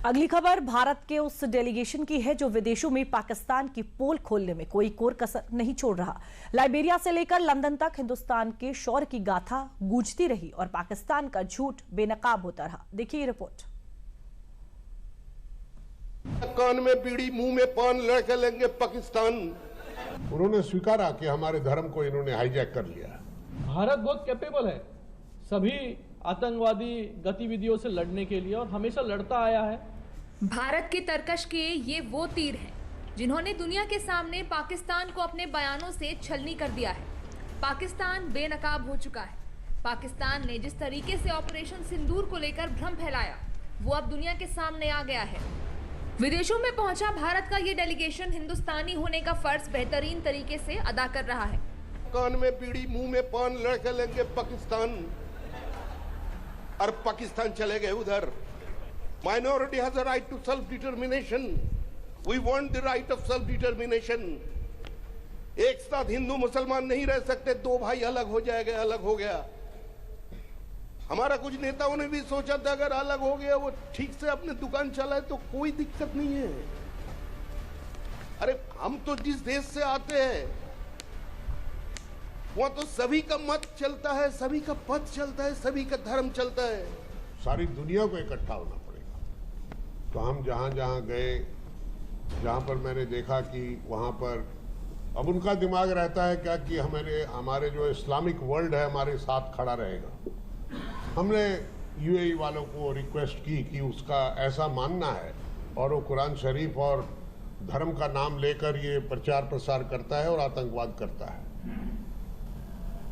अगली खबर भारत के उस डेलीगेशन की है जो विदेशों में पाकिस्तान की पोल खोलने में कोई कोर कसर नहीं छोड़ रहा। लाइबेरिया से लेकर लंदन तक हिंदुस्तान के शौर्य की गाथा गूंजती रही और पाकिस्तान का झूठ बेनकाब होता रहा। देखिए ये रिपोर्ट। कान में बीड़ी मुंह में पान लड़के लेंगे पाकिस्तान। उन्होंने स्वीकारा कि हमारे धर्म को इन्होंने हाईजैक कर लिया। भारत बहुत कैपेबल है सभी आतंकवादी गतिविधियों से लड़ने के लिए और हमेशा लड़ता आया है। भारत के तरकश के ये वो तीर हैं जिन्होंने दुनिया के सामने पाकिस्तान को अपने बयानों से छलनी कर दिया है। पाकिस्तान बेनकाब हो चुका है। पाकिस्तान ने जिस तरीके से ऑपरेशन सिंदूर को लेकर भ्रम फैलाया वो अब दुनिया के सामने आ गया है। विदेशों में पहुंचा भारत का ये डेलीगेशन हिंदुस्तानी होने का फर्ज बेहतरीन तरीके से अदा कर रहा है। कान में बीड़ी मुंह में पान लड़के लेंगे पाकिस्तान और पाकिस्तान चले गए उधर। Minority has a right to self-determination. We want the right of self-determination. एक साथ हिंदू मुसलमान नहीं रह सकते, दो भाई अलग हो जाएगा, अलग हो गया। हमारा कुछ नेताओं ने भी सोचा था अगर अलग हो गया वो ठीक से अपने दुकान चलाए तो कोई दिक्कत नहीं है। अरे हम तो जिस देश से आते हैं वहां तो सभी का मत चलता है, सभी का पथ चलता है, सभी का धर्म चलता है। सारी दुनिया को इकट्ठा होना पड़ेगा। तो हम जहां जहां गए, जहां पर मैंने देखा कि वहां पर अब उनका दिमाग रहता है क्या कि हमारे जो इस्लामिक वर्ल्ड है हमारे साथ खड़ा रहेगा। हमने यूएई वालों को रिक्वेस्ट की कि उसका ऐसा मानना है और वो कुरान शरीफ और धर्म का नाम लेकर ये प्रचार प्रसार करता है और आतंकवाद करता है,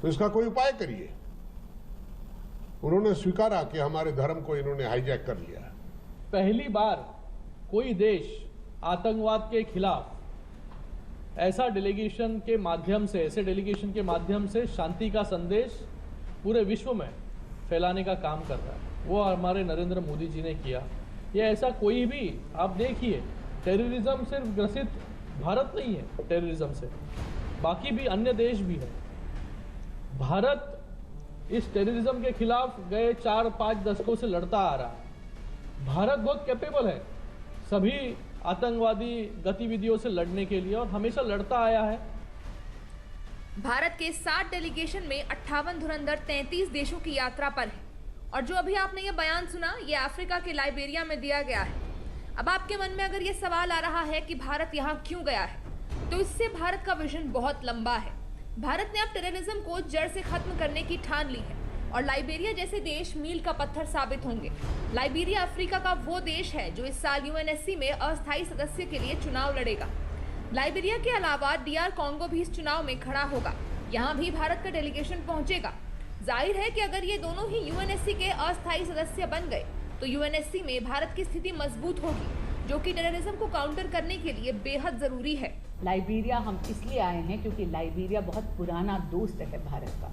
तो इसका कोई उपाय करिए। उन्होंने स्वीकारा कि हमारे धर्म को इन्होंने हाईजैक कर लिया। पहली बार कोई देश आतंकवाद के खिलाफ ऐसे डेलीगेशन के माध्यम से शांति का संदेश पूरे विश्व में फैलाने का काम कर रहा है। वो हमारे नरेंद्र मोदी जी ने किया। ये ऐसा कोई भी आप देखिए, टेररिज्म सिर्फ ग्रसित भारत नहीं है, टेररिज्म से बाकी भी अन्य देश भी है। भारत इस टेररिज्म के खिलाफ गए 4-5 दशकों से लड़ता आ रहा है। भारत बहुत कैपेबल है सभी आतंकवादी गतिविधियों से लड़ने के लिए और हमेशा लड़ता आया है। भारत के 60 डेलीगेशन में 58 धुरंधर 33 देशों की यात्रा पर है। और जो अभी आपने ये बयान सुना ये अफ्रीका के लाइबेरिया में दिया गया है। अब आपके मन में अगर ये सवाल आ रहा है कि भारत यहाँ क्यों गया है, तो इससे भारत का विजन बहुत लंबा है। भारत ने अब टेररिज्म को जड़ से खत्म करने की ठान ली है और लाइबेरिया जैसे देश मील का पत्थर साबित होंगे। लाइबेरिया अफ्रीका का वो देश है जो इस साल यूएनएससी में अस्थायी सदस्य के लिए चुनाव लड़ेगा। लाइबेरिया के अलावा डीआर कॉन्गो भी इस चुनाव में खड़ा होगा। यहाँ भी भारत का डेलीगेशन पहुंचेगा। जाहिर है कि अगर ये दोनों ही यूएनएससी के अस्थायी सदस्य बन गए तो यूएनएससी में भारत की स्थिति मजबूत होगी, जो कि टेररिज्म को काउंटर करने के लिए बेहद जरूरी है। लाइबेरिया हम इसलिए आए हैं क्योंकि लाइबेरिया बहुत पुराना दोस्त है भारत का,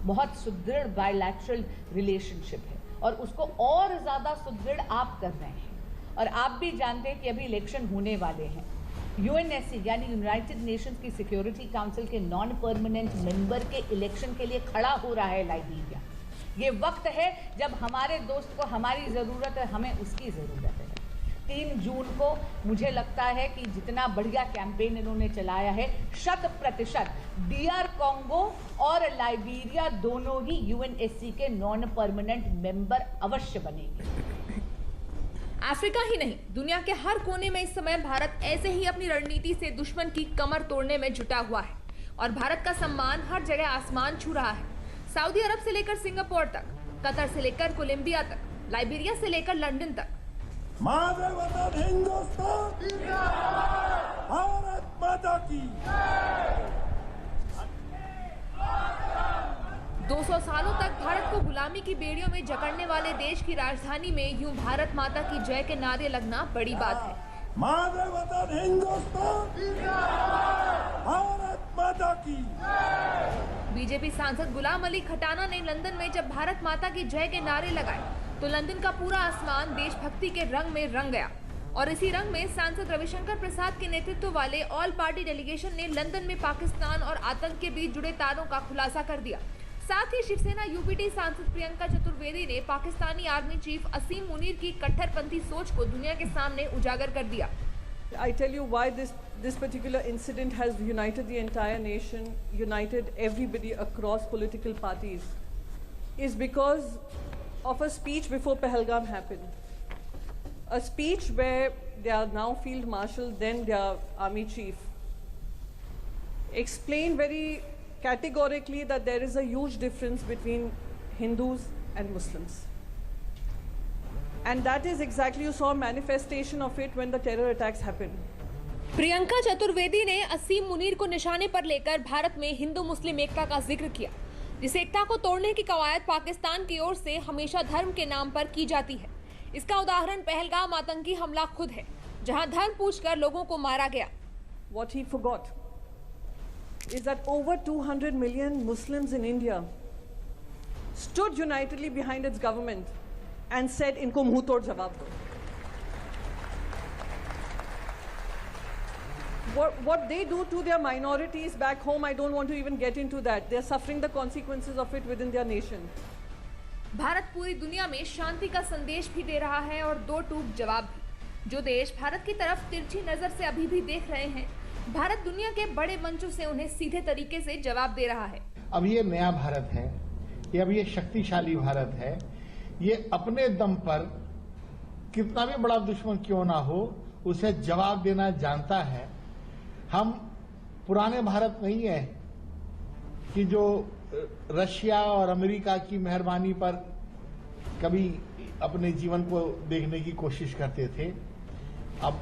बहुत सुदृढ़ बायलैटरल रिलेशनशिप है और उसको और ज़्यादा सुदृढ़ आप कर रहे हैं। और आप भी जानते हैं कि अभी इलेक्शन होने वाले हैं। यूएनएससी यानी यूनाइटेड नेशंस की सिक्योरिटी काउंसिल के नॉन परमानेंट मेंबर के इलेक्शन के लिए खड़ा हो रहा है लाइबेरिया। ये वक्त है जब हमारे दोस्त को हमारी ज़रूरत है, हमें उसकी ज़रूरत है। 3 जून को मुझे लगता है कि जितना बढ़िया कैंपेन इन्होंने चलाया है, 100% डीआर कॉन्गो और लाइबेरिया दोनों ही यूएनएससी के नॉन परमानेंट मेंबर अवश्य बनेंगे। अफ्रीका ही नहीं, दुनिया के हर कोने में इस समय भारत ऐसे ही अपनी रणनीति से दुश्मन की कमर तोड़ने में जुटा हुआ है और भारत का सम्मान हर जगह आसमान छू रहा है। सऊदी अरब से लेकर सिंगापुर तक, कतर से लेकर कोलंबिया तक, लाइबेरिया से लेकर लंदन तक। मादर वतन हिंदुस्तान जिंदाबाद, भारत माता की 200 सालों तक भारत को गुलामी की बेड़ियों में जकड़ने वाले देश की राजधानी में यूं भारत माता की जय के नारे लगना बड़ी बात है। मादर वतन हिंदुस्तान जिंदाबाद, भारत माता की। बीजेपी सांसद गुलाम अली खटाना ने लंदन में जब भारत माता की जय के नारे लगाए तो लंदन का पूरा आसमान देशभक्ति के रंग में रंग गया। और इसी रंग में सांसद रविशंकर प्रसाद के नेतृत्व वाले ऑल पार्टी डेलीगेशन ने लंदन में पाकिस्तान और आतंक के बीच जुड़े तारों का खुलासा कर दिया। साथ ही शिवसेना यूपीटी सांसद प्रियंका चतुर्वेदी ने पाकिस्तानी आर्मी चीफ असीम मुनीर की कट्टरपंथी सोच को दुनिया के सामने उजागर कर दिया। I tell you why this particular incident has united the entire nation, united everybody across political parties, is because of a speech before Pahalgam happened. A speech where their now Field Marshal, then their Army Chief, explained very categorically that there is a huge difference between Hindus and Muslims. And that is exactly, you saw a manifestation of it when the terror attacks happened. Priyanka Chaturvedi ने असीम मुनीर को निशाने पर लेकर भारत में हिंदू मुस्लिम एकता का जिक्र किया, जिस एकता को तोड़ने की कवायद पाकिस्तान की ओर से हमेशा धर्म के नाम पर की जाती है। इसका उदाहरण पहलगाम आतंकी हमला खुद है, जहां धर्म पूछकर लोगों को मारा गया। What he forgot is that over 200 million Muslims in India stood unitedly behind its government and said, "Inko muh tod jawab do." What they do to their minorities back home, I don't want to even get into that. They're suffering the consequences of it within their nation. Bharat पूरी दुनिया में शांति का संदेश भी दे रहा है और दो टूक जवाब भी। जो देश भारत की तरफ तिरछी नजर से अभी भी देख रहे हैं, भारत दुनिया के बड़े मंचों से उन्हें सीधे तरीके से जवाब दे रहा है। अब ये नया भारत है, अब ये शक्तिशाली भारत है, ये अपने दम पर कितना भी बड़ा दुश्मन क्यों ना हो उसे जवाब देना जानता है। हम पुराने भारत नहीं है कि जो रशिया और अमेरिका की मेहरबानी पर कभी अपने जीवन को देखने की कोशिश करते थे। अब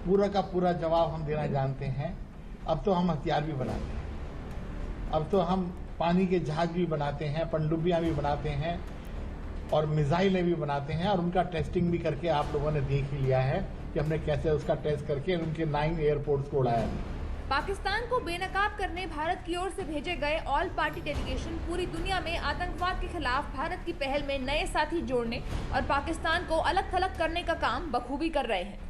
पूरा का पूरा जवाब हम देना जानते हैं। अब तो हम हथियार भी बनाते हैं, अब तो हम पानी के जहाज भी बनाते हैं, पनडुब्बियां भी बनाते हैं और मिसाइलें भी बनाते हैं, और उनका टेस्टिंग भी करके आप लोगों ने देख ही लिया है कि हमने कैसे उसका टेस्ट करके उनके 9 एयरपोर्ट्स को उड़ाया। पाकिस्तान को बेनकाब करने भारत की ओर से भेजे गए ऑल पार्टी डेलीगेशन पूरी दुनिया में आतंकवाद के खिलाफ भारत की पहल में नए साथी जोड़ने और पाकिस्तान को अलग थलग करने का काम बखूबी कर रहे हैं।